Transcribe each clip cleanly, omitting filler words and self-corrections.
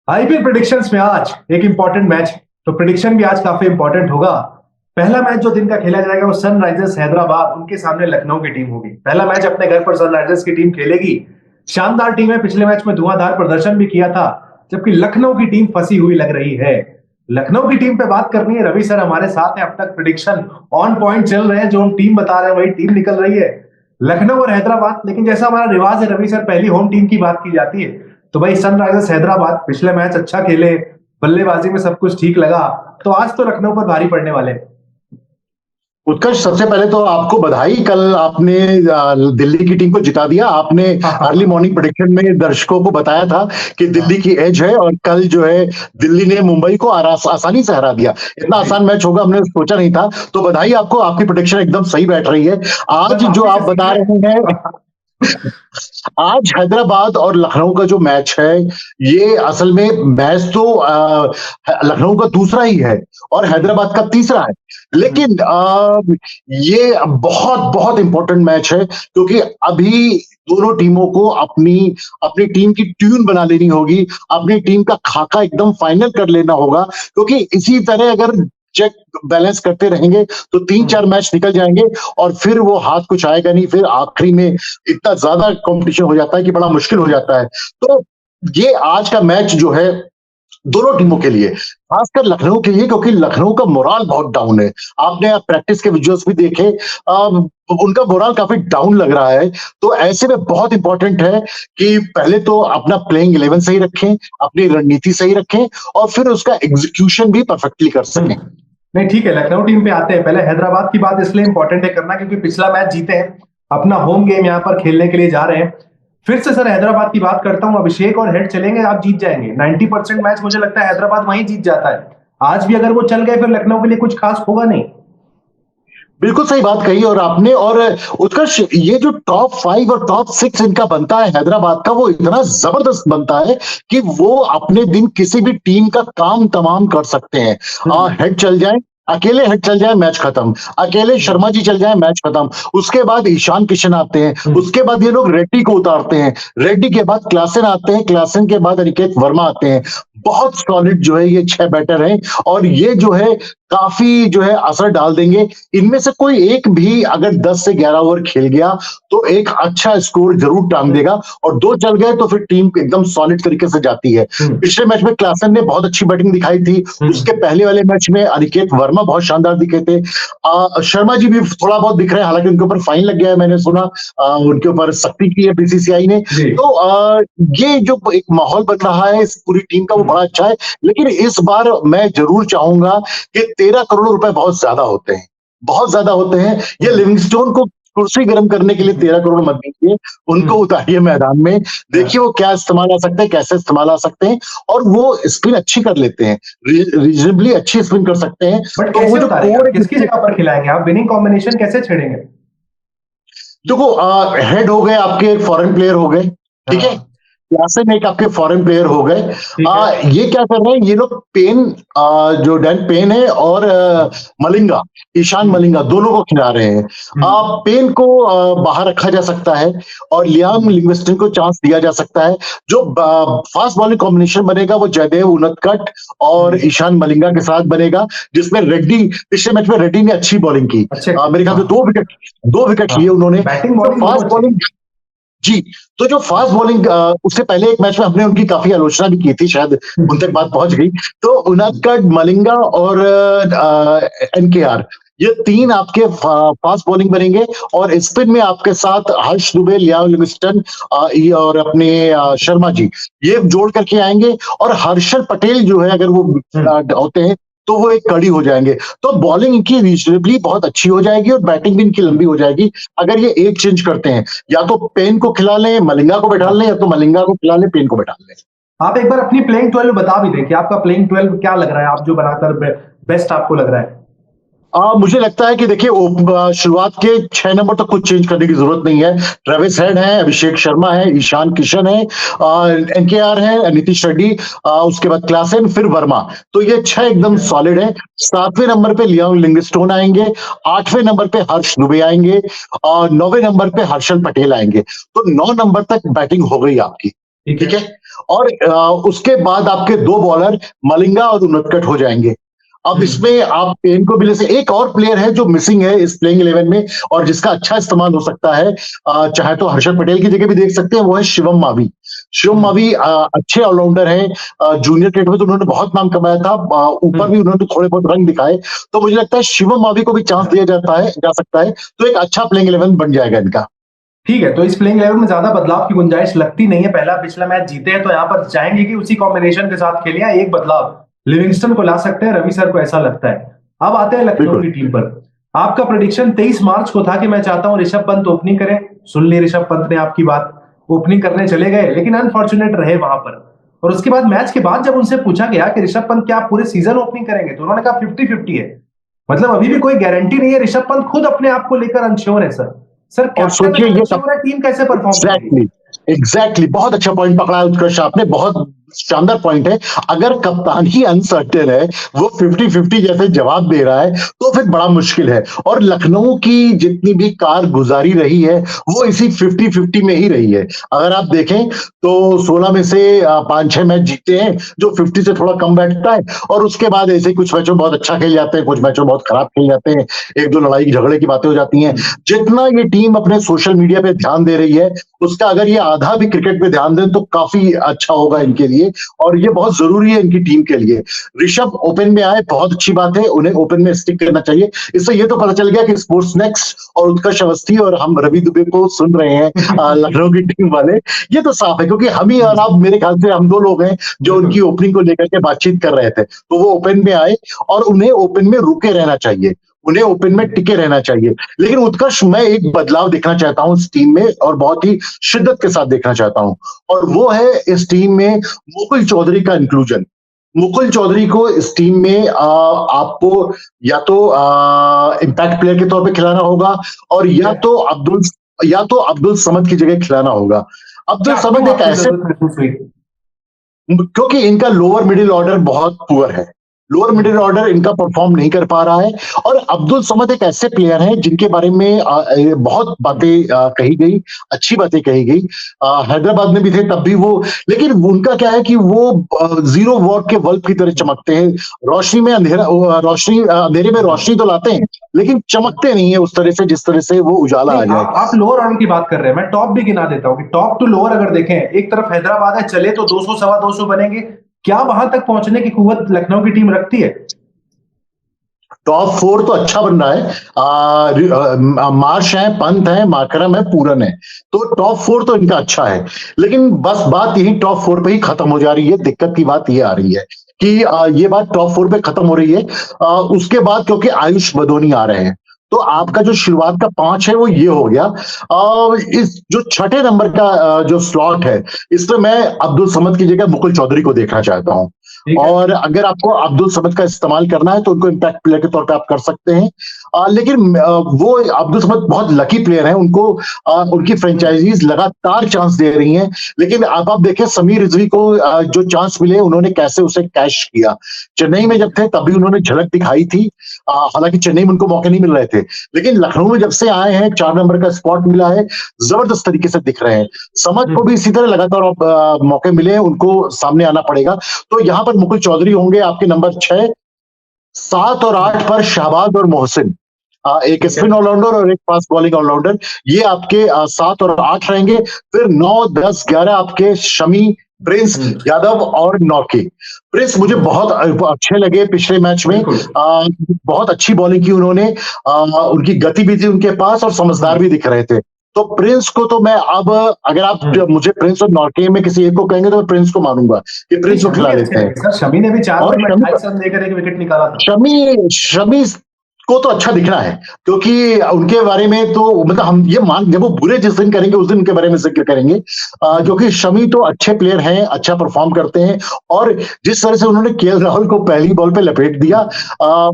IPL predictions में आज एक इंपॉर्टेंट मैच, तो प्रेडिक्शन भी आज काफी इंपॉर्टेंट होगा। पहला मैच जो दिन का खेला जाएगा वो सनराइजर्स हैदराबाद उनके सामने लखनऊ की टीम होगी। पहला मैच अपने घर पर सनराइजर्स की टीम खेलेगी। शानदार टीम है, पिछले मैच में धुआंधार प्रदर्शन भी किया था, जबकि लखनऊ की टीम फंसी हुई लग रही है। लखनऊ की टीम पे बात करनी है, रवि सर हमारे साथ हैं। अब तक प्रेडिक्शन ऑन पॉइंट चल रहे हैं, जो हम टीम बता रहे हैं वही टीम निकल रही है, लखनऊ और हैदराबाद। लेकिन जैसा हमारा रिवाज है रवि सर, पहली होम टीम की बात की जाती है, तो भाई सनराइजर्स हैदराबाद पिछले मैच अच्छा खेले, बल्लेबाजी में सब कुछ ठीक लगा, तो आज तो लखनऊ पर भारी पड़ने वाले। उत्कर्ष, सबसे पहले तो आपको बधाई। कल आपने दिल्ली की टीम को जिता दिया। आपने अर्ली मॉर्निंग प्रेडिक्शन में दर्शकों को बताया था कि दिल्ली की एज है, और कल जो है दिल्ली ने मुंबई को आसानी से हरा दिया। इतना आसान मैच होगा हमने सोचा नहीं था, तो बधाई आपको। आपकी प्रेडिक्शन एकदम सही बैठ रही है। आज जो आप बता रहे हैं, आज हैदराबाद और लखनऊ का जो मैच है, ये असल में मैच तो लखनऊ का दूसरा ही है और हैदराबाद का तीसरा है, लेकिन ये बहुत बहुत इंपॉर्टेंट मैच है, क्योंकि अभी दोनों टीमों को अपनी अपनी टीम की ट्यून बना लेनी होगी, अपनी टीम का खाका एकदम फाइनल कर लेना होगा, क्योंकि इसी तरह अगर चेक बैलेंस करते रहेंगे तो 3-4 मैच निकल जाएंगे और फिर वो हाथ कुछ आएगा नहीं। फिर आखिरी में इतना ज्यादा कंपटीशन हो जाता है कि बड़ा मुश्किल हो जाता है। तो ये आज का मैच जो है दोनों टीमों के लिए, खासकर लखनऊ के लिए, क्योंकि लखनऊ का मोराल बहुत डाउन है। आपने प्रैक्टिस के विजुअल्स भी देखे, उनका मोराल काफी डाउन लग रहा है। तो ऐसे में बहुत इंपॉर्टेंट है कि पहले तो अपना प्लेइंग 11 सही रखें, अपनी रणनीति सही रखें, और फिर उसका एग्जीक्यूशन भी परफेक्टली कर सकें। नहीं, ठीक है, लखनऊ टीम पे आते हैं। पहले हैदराबाद की बात इसलिए इंपॉर्टेंट है करना, क्योंकि पिछला मैच जीते हैं, अपना होम गेम यहाँ पर खेलने के लिए जा रहे हैं। फिर से सर हैदराबाद की बात करता हूं, अभिषेक और हेड चलेंगे, आप जीत जाएंगे। 90% मैच मुझे लगता है हैदराबाद वहीं जीत जाता है। आज भी अगर वो चल गए फिर लखनऊ के लिए कुछ खास होगा नहीं। बिल्कुल सही बात कही और आपने। और उत्कर्ष, ये जो टॉप 5 और टॉप 6 इनका बनता है हैदराबाद का, वो इतना जबरदस्त बनता है कि वो अपने दिन किसी भी टीम का काम तमाम कर सकते हैं। हेड चल जाए, अकेले हेड चल जाए, मैच खत्म। अकेले शर्मा जी चल जाए, मैच खत्म। उसके बाद ईशान किशन आते हैं, उसके बाद ये लोग रेड्डी को उतारते हैं, रेड्डी के बाद क्लासन आते हैं, क्लासन के बाद अनिकेत वर्मा आते हैं। बहुत सॉलिड जो है ये 6 बैटर हैं, और ये जो है काफी जो है असर डाल देंगे। इनमें से कोई एक भी अगर 10 से 11 ओवर खेल गया तो एक अच्छा स्कोर जरूर टांग देगा, और 2 चल गए तो फिर टीम एकदम सॉलिड तरीके से जाती है। पिछले मैच में क्लासन ने बहुत अच्छी बैटिंग दिखाई थी, उसके पहले वाले मैच में अनिकेत वर्मा बहुत शानदार दिखे थे। शर्मा जी भी थोड़ा बहुत दिख रहे हैं, हालांकि उनके ऊपर फाइन लग गया है, मैंने सुना उनके ऊपर सख्ती की है बीसीसीआई ने। तो ये जो एक माहौल बन रहा है इस पूरी टीम का, वो बड़ा अच्छा है। लेकिन इस बार मैं जरूर चाहूंगा कि 13 करोड़ रुपए बहुत ज्यादा होते हैं, बहुत ज्यादा होते हैं। ये लिविंगस्टोन को कुर्सी गर्म करने के लिए 13 करोड़ मत दीजिए, उनको उतारिए मैदान में, देखिए वो क्या इस्तेमाल आ सकते हैं, कैसे इस्तेमाल आ सकते हैं। और वो स्पिन अच्छी कर लेते हैं, रीजनेबली अच्छी स्पिन कर सकते हैं। बट तो वो जो किसकी जगह पर खिलाएंगे आप, विनिंग कॉम्बिनेशन कैसे छेड़ेंगे? देखो, हेड हो गए आपके, एक फॉरेन प्लेयर हो गए, ठीक है, क्लासन एक आपके फॉरेन प्लेयर हो गए। ये क्या कर रहे हैं ये लोग, पेन, जो डैन पेन है और मलिंगा, ईशान मलिंगा, दोनों को खिला रहे हैं। पेन को बाहर रखा जा सकता है और लियाम लिविंगस्टन को चांस दिया जा सकता है। जो फास्ट बॉलिंग कॉम्बिनेशन बनेगा वो जयदेव उनदकट और ईशान मलिंगा के साथ बनेगा, जिसमें रेड्डी, पिछले मैच में रेड्डी ने अच्छी बॉलिंग की, मेरे ख्याल से 2 विकेट लिए उन्होंने। फास्ट बॉलिंग जी, तो जो फास्ट बॉलिंग, उससे पहले एक मैच में हमने उनकी काफी आलोचना भी की थी, शायद उन तक बात पहुंच गई। तो उनदकट, मलिंगा और एनकेआर, ये 3 आपके फास्ट बॉलिंग बनेंगे। और स्पिन में आपके साथ हर्ष दुबे, लियाम लिविंगस्टन और अपने शर्मा जी, ये जोड़ करके आएंगे। और हर्षल पटेल जो है, अगर वो होते हैं तो वो एक कड़ी हो जाएंगे। तो बॉलिंग इनकी रीजनेबली बहुत अच्छी हो जाएगी और बैटिंग भी इनकी लंबी हो जाएगी, अगर ये एक चेंज करते हैं, या तो पेन को खिला लें, मलिंगा को बैठा लें, या तो मलिंगा को खिला लें, पेन को बैठा लें। आप एक बार अपनी प्लेइंग 12 बता भी दें कि आपका प्लेइंग 12 क्या लग रहा है, आप जो बनाकर बेस्ट आपको लग रहा है। मुझे लगता है कि देखिए, शुरुआत के 6 नंबर तक कुछ चेंज करने की जरूरत नहीं है। ट्रेविस हेड है, अभिषेक शर्मा है, ईशान किशन है, एनकेआर है, नीतीश रेड्डी, उसके बाद क्लासन, फिर वर्मा। तो ये 6 एकदम सॉलिड है। 7वें नंबर पे लियाम लिविंगस्टोन आएंगे, 8वें नंबर पे हर्ष दुबे आएंगे, और 9वें नंबर पे हर्षल पटेल आएंगे। तो 9 नंबर तक बैटिंग हो गई आपकी। ठीक है। और उसके बाद आपके दो बॉलर मलिंगा और उनटकट हो जाएंगे। अब इसमें आप पेन को भी ले सकते। एक और प्लेयर है जो मिसिंग है इस प्लेइंग 11 में और जिसका अच्छा इस्तेमाल हो सकता है, चाहे तो हर्षद पटेल की जगह भी देख सकते हैं, वो है शिवम मावी। शिवम मावी अच्छे ऑलराउंडर हैं। जूनियर क्रिकेट में तो उन्होंने बहुत नाम कमाया था, ऊपर भी उन्होंने थोड़े बहुत रंग दिखाए। तो मुझे लगता है शिवम मावी को भी चांस दिया जा सकता है, तो एक अच्छा प्लेइंग 11 बन जाएगा इनका। ठीक है, तो इस प्लेइंग 11 में ज्यादा बदलाव की गुंजाइश लगती नहीं है। पहला पिछला मैच जीते हैं तो यहाँ पर चाहेंगे कि उसी कॉम्बिनेशन के साथ खेलें, या एक बदलाव लिविंगस्टन को ला सकते हैं, रवि सर को ऐसा लगता है। अब आते हैं लखनऊ की टीम पर। आपका प्रेडिक्शन 23 मार्च को था कि मैं चाहता हूं ऋषभ पंत ओपनिंग करें। सुन ली ऋषभ पंत ने आपकी बात, ओपनिंग करने चले गए, लेकिन अनफॉर्चुनेट रहे वहां पर। और उसके बाद मैच के बाद जब उनसे पूछा गया कि ऋषभ पंत क्या आप पूरे सीजन ओपनिंग करेंगे, तो उन्होंने कहा 50-50 है। मतलब अभी भी कोई गारंटी नहीं है। ऋषभ पंत खुद अपने आप को लेकर अनश्योर है सर। सर और सोचिए ये कैप्टन टीम कैसे परफॉर्म करेगी? एग्जैक्टली बहुत अच्छा पॉइंट पकड़ा है उत्कर्ष आपने, बहुत शानदार पॉइंट है। अगर कप्तान ही अनसर्टेन है, वो 50-50 जैसे जवाब दे रहा है, तो फिर बड़ा मुश्किल है। और लखनऊ की जितनी भी कारगुजारी रही है वो इसी 50-50 में ही रही है। अगर आप देखें तो 16 में से 5-6 मैच जीते हैं जो 50 से थोड़ा कम बैठता है, और उसके बाद ऐसे कुछ मैचों में बहुत अच्छा खेल जाते हैं, कुछ मैचों में बहुत खराब खेल जाते हैं, एक दो लड़ाई झगड़े की बातें हो जाती हैं। जितना ये टीम अपने सोशल मीडिया पे ध्यान दे रही है, उसका अगर ये आधा भी क्रिकेट पे ध्यान दें तो काफी अच्छा होगा इनके लिए, और ये बहुत जरूरी है इनकी टीम के लिए। ऋषभ ओपन में आए, बहुत अच्छी बात है, उन्हें ओपन में स्टिक करना चाहिए। इससे ये तो पता चल गया कि स्पोर्ट्स नेक्स्ट और उत्कर्ष अवस्थी और हम रवि दुबे को सुन रहे हैं लखनऊ की टीम वाले। ये तो साफ है, क्योंकि हम ही और आप, मेरे ख्याल से हम दो लोग हैं जो उनकी ओपनिंग को लेकर के बातचीत कर रहे थे। तो वो ओपन में आए और उन्हें ओपन में रुके रहना चाहिए, उन्हें ओपन में टिके रहना चाहिए। लेकिन उत्कर्ष, मैं एक बदलाव देखना चाहता हूं इस टीम में, और बहुत ही शिद्दत के साथ देखना चाहता हूं, और वो है इस टीम में मुकुल चौधरी का इंक्लूजन। मुकुल चौधरी को इस टीम में आपको या तो इम्पैक्ट प्लेयर के तौर पे खिलाना होगा, और या तो अब्दुल समद की जगह खिलाना होगा। अब्दुल समद एक ऐसे, क्योंकि इनका लोअर मिडिल ऑर्डर बहुत पुअर है, लोअर मिडिल ऑर्डर इनका परफॉर्म नहीं कर पा रहा है। और अब्दुल समद एक ऐसे प्लेयर हैं जिनके बारे में बहुत बातें कही गई, अच्छी बातें कही गई। हैदराबाद में भी थे तब भी वो, लेकिन उनका क्या है कि वो 0 वॉट के बल्ब की तरह चमकते हैं। रोशनी में अंधेरे में रोशनी तो लाते हैं, लेकिन चमकते नहीं है उस तरह से जिस तरह से वो उजाला आ जाए। आप लोअर ऑर्डर की बात कर रहे हैं, मैं टॉप भी गिना देता हूं कि टॉप टू लोअर अगर देखें, एक तरफ हैदराबाद है, चले तो 200 सवा 200 बनेंगे। क्या वहां तक पहुंचने की कुव्वत लखनऊ की टीम रखती है? टॉप 4 तो अच्छा बन रहा है। मार्श है, पंत है, माकरम है, पूरन है, तो टॉप 4 तो इनका अच्छा है। लेकिन बस बात यही टॉप 4 पे ही खत्म हो जा रही है। दिक्कत की बात ये आ रही है कि ये बात टॉप 4 पे खत्म हो रही है। उसके बाद क्योंकि आयुष बदोनी आ रहे हैं, तो आपका जो शुरुआत का 5 है वो ये हो गया। इस जो छठे नंबर का जो स्लॉट है, इसमें मैं अब्दुल समद की जगह मुकुल चौधरी को देखना चाहता हूं। और अगर आपको अब्दुल समद का इस्तेमाल करना है तो उनको इम्पैक्ट प्लेयर के तौर पे आप कर सकते हैं। लेकिन वो अब्दुल समद बहुत लकी प्लेयर हैं, उनको उनकी फ्रेंचाइजीज लगातार चांस दे रही हैं। लेकिन अब आप देखें समीर रिजवी को जो चांस मिले, उन्होंने कैसे उसे कैश किया। चेन्नई में जब थे तब भी उन्होंने झलक दिखाई थी, हालांकि चेन्नई में उनको मौके नहीं मिल रहे थे, लेकिन लखनऊ में जब से आए हैं 4 नंबर का स्पॉट मिला है, जबरदस्त तरीके से दिख रहे हैं। समझ को भी इसी तरह लगातार मौके मिले हैं, उनको सामने आना पड़ेगा। तो यहां पर मुकुल चौधरी होंगे आपके नंबर 6, 7 और 8 पर शहबाज और मोहसिन, एक स्पिन ऑलराउंडर और एक फास्ट बॉलिंग ऑलराउंडर, ये आपके 7 और 8 रहेंगे। फिर 9, 10, 11 आपके शमी, प्रिंस यादव और नौकी। प्रिंस मुझे बहुत अच्छे लगे पिछले मैच में, बहुत अच्छी बॉलिंग की उन्होंने, उनकी गति भी थी उनके पास और समझदार भी दिख रहे थे। तो प्रिंस को तो मैं अब, अगर आप मुझे प्रिंस और नॉर्के में किसी एक को कहेंगे तो मैं प्रिंस को मानूंगा कि प्रिंस को खिला देते हैं। सर शमी ने भी 4 ओवर में 28 रन देकर एक विकेट निकाला था। शमी को तो अच्छा दिखना है, क्योंकि उनके बारे में तो मतलब हम ये जब वो बुरे जिस दिन करेंगे उस दिन उनके बारे में जिक्र करेंगे, क्योंकि शमी तो अच्छे प्लेयर हैं, अच्छा परफॉर्म करते हैं। और जिस तरह से उन्होंने केएल राहुल को पहली बॉल पे लपेट दिया,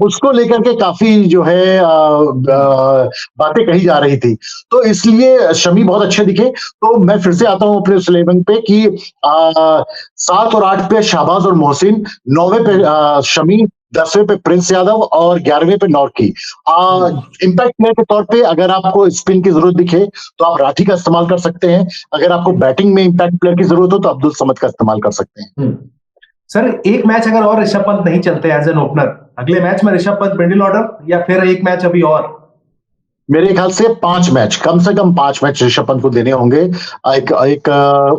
उसको लेकर के काफी जो है बातें कही जा रही थी, तो इसलिए शमी बहुत अच्छे दिखे। तो मैं फिर से आता हूं अपने उस 11 पे कि 7 और 8 पे शहबाज और मोहसिन, 9वें पे शमी, 10वें पे प्रिंस यादव और 11वें पे नॉर्की। इम्पैक्ट प्लेयर के तौर पे अगर आपको स्पिन की जरूरत दिखे तो आप राठी का इस्तेमाल कर सकते हैं, अगर आपको बैटिंग में इम्पैक्ट प्लेयर की जरूरत हो तो अब्दुल समद का इस्तेमाल कर सकते हैं। सर एक मैच अगर और ऋषभ पंत नहीं चलते एज एन ओपनर, अगले मैच में ऋषभ पंत मिडिल ऑर्डर या फिर एक मैच अभी और? मेरे ख्याल से 5 मैच, कम से कम 5 मैच ऋषभ पंत को देने होंगे एक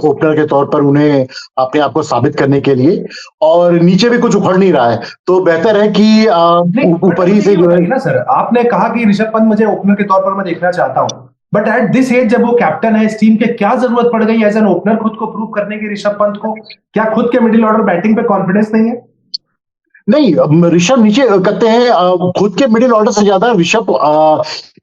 ओपनर के तौर पर, उन्हें अपने आप को साबित करने के लिए। और नीचे भी कुछ उखड़ नहीं रहा है तो बेहतर है कि ऊपर ही से जो है ना। सर आपने कहा कि ऋषभ पंत मुझे ओपनर के तौर पर मैं देखना चाहता हूं, बट एट दिस एज जब वो कैप्टन है इस टीम के, क्या जरूरत पड़ गई एज एन ओपनर खुद को प्रूव करने की ऋषभ पंत को? क्या खुद के मिडिल ऑर्डर बैटिंग पे कॉन्फिडेंस नहीं है? नहीं, ऋषभ नीचे कहते हैं खुद के मिडिल ऑर्डर से ज्यादा ऋषभ,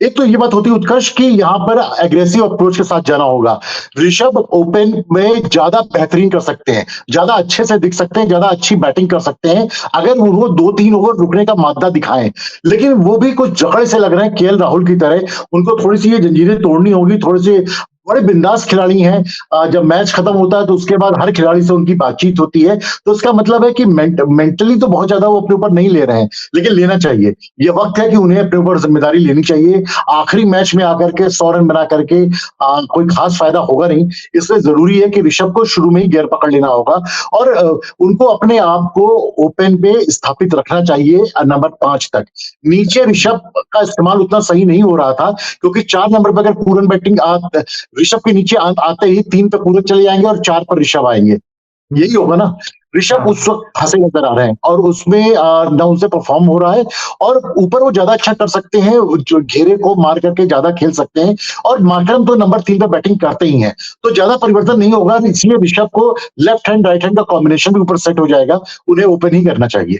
एक तो ये बात होती है उत्कर्ष की यहाँ पर एग्रेसिव अप्रोच के साथ जाना होगा। ऋषभ ओपन में ज्यादा बेहतरीन कर सकते हैं, ज्यादा अच्छे से दिख सकते हैं, ज्यादा अच्छी बैटिंग कर सकते हैं अगर वो 2-3 ओवर रुकने का मादा दिखाएं। लेकिन वो भी कुछ जगड़ से लग रहे हैं केएल राहुल की तरह, उनको थोड़ी सी ये जंजीरें तोड़नी होगी। थोड़ी सी बड़े बिंदास खिलाड़ी हैं, जब मैच खत्म होता है तो उसके बाद हर खिलाड़ी से उनकी बातचीत होती है, तो इसका मतलब है कि मेंटली तो बहुत ज्यादा वो अपने ऊपर नहीं ले रहे हैं, लेकिन लेना चाहिए। ये वक्त है कि उन्हें अपने ऊपर जिम्मेदारी लेनी चाहिए। आखिरी मैच में आकर के 100 रन बना करके कोई खास फायदा होगा नहीं, इसलिए जरूरी है कि ऋषभ को शुरू में ही गियर पकड़ लेना होगा और उनको अपने आप को ओपन पे स्थापित रखना चाहिए नंबर 5 तक। नीचे ऋषभ का इस्तेमाल उतना सही नहीं हो रहा था क्योंकि 4 नंबर पर अगर पूरन बैटिंग ऋषभ के नीचे आते ही 3 पे पूरक चले जाएंगे और 4 पर ऋषभ आएंगे, यही होगा ना। ऋषभ उस वक्त फंसे नजर आ रहे हैं और उसमें न उनसे परफॉर्म हो रहा है। और ऊपर वो ज्यादा अच्छा कर सकते हैं, जो घेरे को मार करके ज्यादा खेल सकते हैं और मार्करम तो नंबर 3 पे बैटिंग करते ही हैं, तो ज्यादा परिवर्तन नहीं होगा। इसलिए ऋषभ को लेफ्ट हैंड राइट हैंड का कॉम्बिनेशन भी ऊपर सेट हो जाएगा, उन्हें ओपन ही करना चाहिए।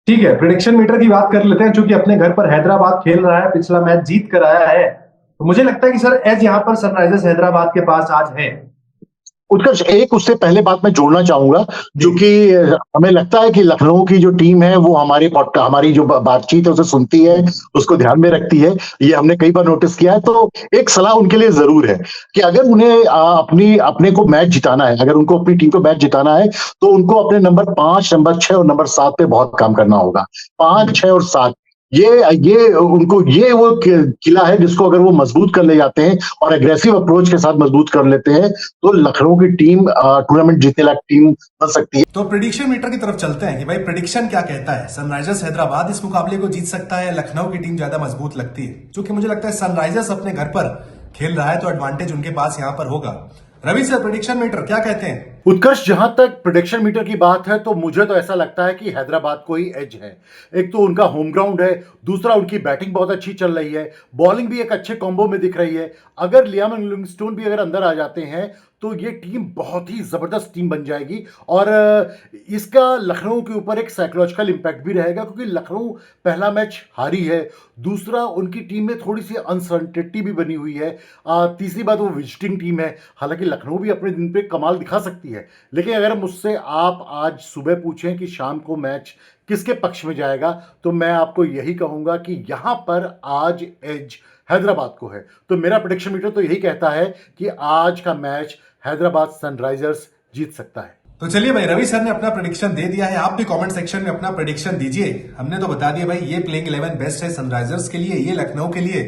ठीक है, प्रिडिक्शन मीटर की बात कर लेते हैं। चूंकि अपने घर पर हैदराबाद खेल रहा है, पिछला मैच जीत कर आया है, तो मुझे लगता है कि सर एज यहाँ पर सनराइजर्स हैदराबाद के पास आज है। उत्कर्ष, एक उससे पहले बात मैं जोड़ना चाहूंगा, क्योंकि हमें लगता है कि लखनऊ की जो टीम है वो हमारी जो बातचीत है उसे सुनती है, उसको ध्यान में रखती है, ये हमने कई बार नोटिस किया है। तो एक सलाह उनके लिए जरूर है कि अगर उन्हें अपने को मैच जिताना है, अगर उनको अपनी टीम को मैच जिताना है तो उनको अपने नंबर 5, नंबर 6 और नंबर 7 पे बहुत काम करना होगा। 5, 6 और 7 ये वो किला है जिसको अगर वो मजबूत कर ले जाते हैं और एग्रेसिव अप्रोच के साथ मजबूत कर लेते हैं तो लखनऊ की टीम टूर्नामेंट जीतने लायक टीम बन सकती है। तो प्रेडिक्शन मीटर की तरफ चलते हैं कि भाई प्रेडिक्शन क्या कहता है, सनराइजर्स हैदराबाद इस मुकाबले को जीत सकता है, लखनऊ की टीम ज्यादा मजबूत लगती है? क्योंकि मुझे लगता है सनराइजर्स अपने घर पर खेल रहा है तो एडवांटेज उनके पास यहां पर होगा। रवि सर, प्रेडिक्शन मीटर क्या कहते हैं? उत्कर्ष, जहां तक प्रेडिक्शन मीटर की बात है तो मुझे तो ऐसा लगता है कि हैदराबाद को ही एज है। एक तो उनका होम ग्राउंड है, दूसरा उनकी बैटिंग बहुत अच्छी चल रही है, बॉलिंग भी एक अच्छे कॉम्बो में दिख रही है। अगर लियाम लिविंगस्टोन भी अगर अंदर आ जाते हैं तो ये टीम बहुत ही जबरदस्त टीम बन जाएगी और इसका लखनऊ के ऊपर एक साइकोलॉजिकल इंपैक्ट भी रहेगा क्योंकि लखनऊ पहला मैच हारी है, दूसरा उनकी टीम में थोड़ी सी अनसर्टेनिटी भी बनी हुई है, तीसरी बात वो विजिटिंग टीम है। हालांकि लखनऊ भी अपने दिन पे कमाल दिखा सकती है, लेकिन अगर मुझसे आप आज सुबह पूछें कि शाम को मैच किसके पक्ष में जाएगा तो मैं आपको यही कहूंगा कि यहां पर आज एज हैदराबाद को है। तो मेरा प्रेडिक्शन मीटर तो यही कहता है कि आज का मैच हैदराबाद सनराइजर्स जीत सकता है। तो चलिए भाई, रवि सर ने अपना प्रेडिक्शन दे दिया है, आप भी कमेंट सेक्शन में अपना प्रेडिक्शन दीजिए। हमने तो बता दिया भाई, ये प्लेइंग 11 बेस्ट है सनराइजर्स के लिए, ये लखनऊ के लिए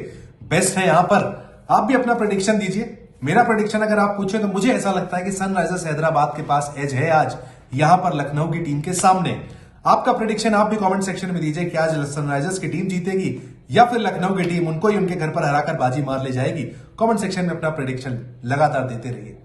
बेस्ट है। यहां पर आप भी अपना प्रेडिक्शन दीजिए। मेरा प्रेडिक्शन अगर आप पूछे तो मुझे ऐसा लगता है कि सनराइजर्स हैदराबाद के पास एज है आज यहां पर लखनऊ की टीम के सामने। आपका प्रेडिक्शन आप भी कमेंट सेक्शन में दीजिए कि आज सनराइजर्स की टीम जीतेगी या फिर लखनऊ की टीम उनको ही उनके घर पर हराकर बाजी मार ले जाएगी। कमेंट सेक्शन में अपना प्रेडिक्शन लगातार देते रहिए।